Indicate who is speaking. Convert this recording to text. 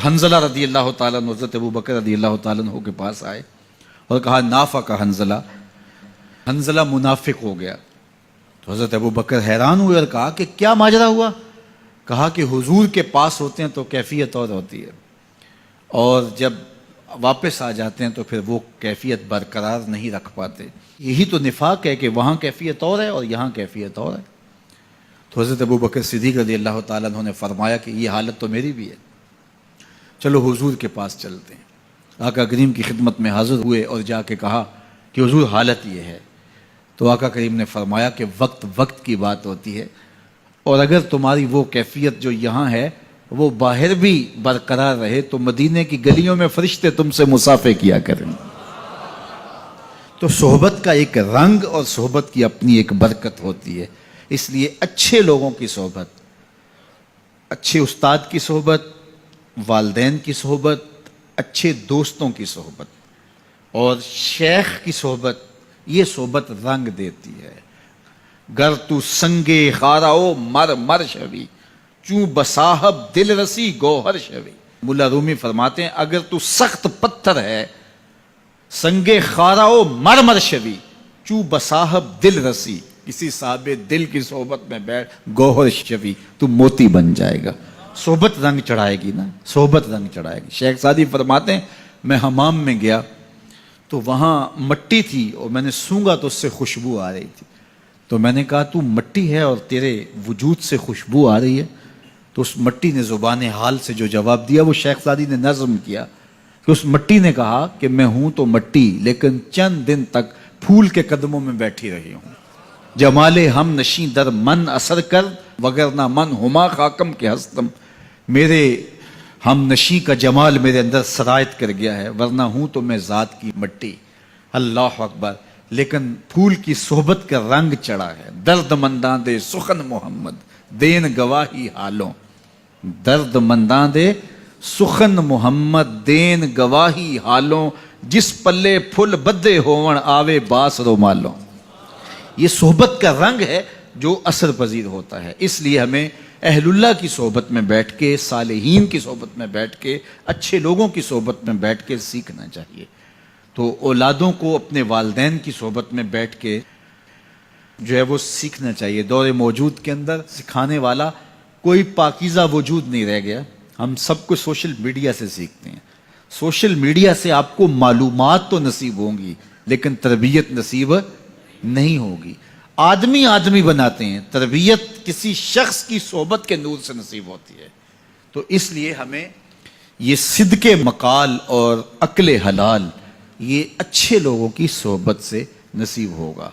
Speaker 1: حنظلہ رضی اللہ تعالیٰ عنہ حضرت ابو بکر رضی اللہ تعالیٰ عنہ کے پاس آئے اور کہا نافق حنظلہ، حنظلہ منافق ہو گیا۔ تو حضرت ابو بکر حیران ہوئے اور کہا کہ کیا ماجرا ہوا؟ کہا کہ حضور کے پاس ہوتے ہیں تو کیفیت اور ہوتی ہے، اور جب واپس آ جاتے ہیں تو پھر وہ کیفیت برقرار نہیں رکھ پاتے۔ یہی تو نفاق ہے کہ وہاں کیفیت اور ہے اور یہاں کیفیت اور ہے۔ تو حضرت ابو بکر صدیق رضی اللہ تعالیٰ عنہ نے فرمایا کہ یہ حالت تو میری بھی ہے، چلو حضور کے پاس چلتے ہیں۔ آقا کریم کی خدمت میں حاضر ہوئے اور جا کے کہا کہ حضور حالت یہ ہے۔ تو آقا کریم نے فرمایا کہ وقت وقت کی بات ہوتی ہے، اور اگر تمہاری وہ کیفیت جو یہاں ہے وہ باہر بھی برقرار رہے تو مدینے کی گلیوں میں فرشتے تم سے مصافحہ کیا کریں۔ تو صحبت کا ایک رنگ اور صحبت کی اپنی ایک برکت ہوتی ہے، اس لیے اچھے لوگوں کی صحبت، اچھے استاد کی صحبت، والدین کی صحبت، اچھے دوستوں کی صحبت اور شیخ کی صحبت، یہ صحبت رنگ دیتی ہے۔ گر تو سنگے خاراؤ مر مر شوی، چوں بصاحب دل رسی گوہر شوی۔ مولا رومی فرماتے ہیں اگر تو سخت پتھر ہے، سنگے خاراؤ مر مر شوی، چوں بصاحب دل رسی، کسی صاحب دل کی صحبت میں بیٹھ گوہر شوی، تو موتی بن جائے گا۔ صحبت رنگ چڑھائے گی نا، صحبت رنگ چڑھائے گی۔ شیخ سعدی فرماتے ہیں میں حمام میں گیا تو وہاں مٹی تھی اور میں نے سونگا تو اس سے خوشبو آ رہی تھی، تو میں نے کہا تو مٹی ہے اور تیرے وجود سے خوشبو آ رہی ہے؟ تو اس مٹی نے زبان حال سے جو جواب دیا وہ شیخ سعدی نے نظم کیا کہ اس مٹی نے کہا کہ میں ہوں تو مٹی لیکن چند دن تک پھول کے قدموں میں بیٹھی رہی ہوں۔ جمال ہم نشیں در من اثر کر وگرنہ من ہما خاکم کے ہستم، میرے ہم نشیں کا جمال میرے اندر سرایت کر گیا ہے، ورنہ ہوں تو میں ذات کی مٹی۔ اللہ اکبر۔ لیکن پھول کی صحبت کا رنگ چڑھا ہے۔ درد منداں دے سخن محمد دین گواہی حالوں، درد منداں دے سخن محمد دین گواہی حالوں، جس پلے پھل بدے ہون آوے باس رومالوں۔ یہ صحبت کا رنگ ہے جو اثر پذیر ہوتا ہے، اس لیے ہمیں اہل اللہ کی صحبت میں بیٹھ کے، صالحین کی صحبت میں بیٹھ کے، اچھے لوگوں کی صحبت میں بیٹھ کے سیکھنا چاہیے۔ تو اولادوں کو اپنے والدین کی صحبت میں بیٹھ کے جو ہے وہ سیکھنا چاہیے۔ دور موجود کے اندر سکھانے والا کوئی پاکیزہ وجود نہیں رہ گیا، ہم سب کچھ سوشل میڈیا سے سیکھتے ہیں۔ سوشل میڈیا سے آپ کو معلومات تو نصیب ہوں گی لیکن تربیت نصیب نہیں ہوگی۔ آدمی آدمی بناتے ہیں، تربیت کسی شخص کی صحبت کے نور سے نصیب ہوتی ہے۔ تو اس لیے ہمیں یہ صدق مقال اور عقل حلال یہ اچھے لوگوں کی صحبت سے نصیب ہوگا۔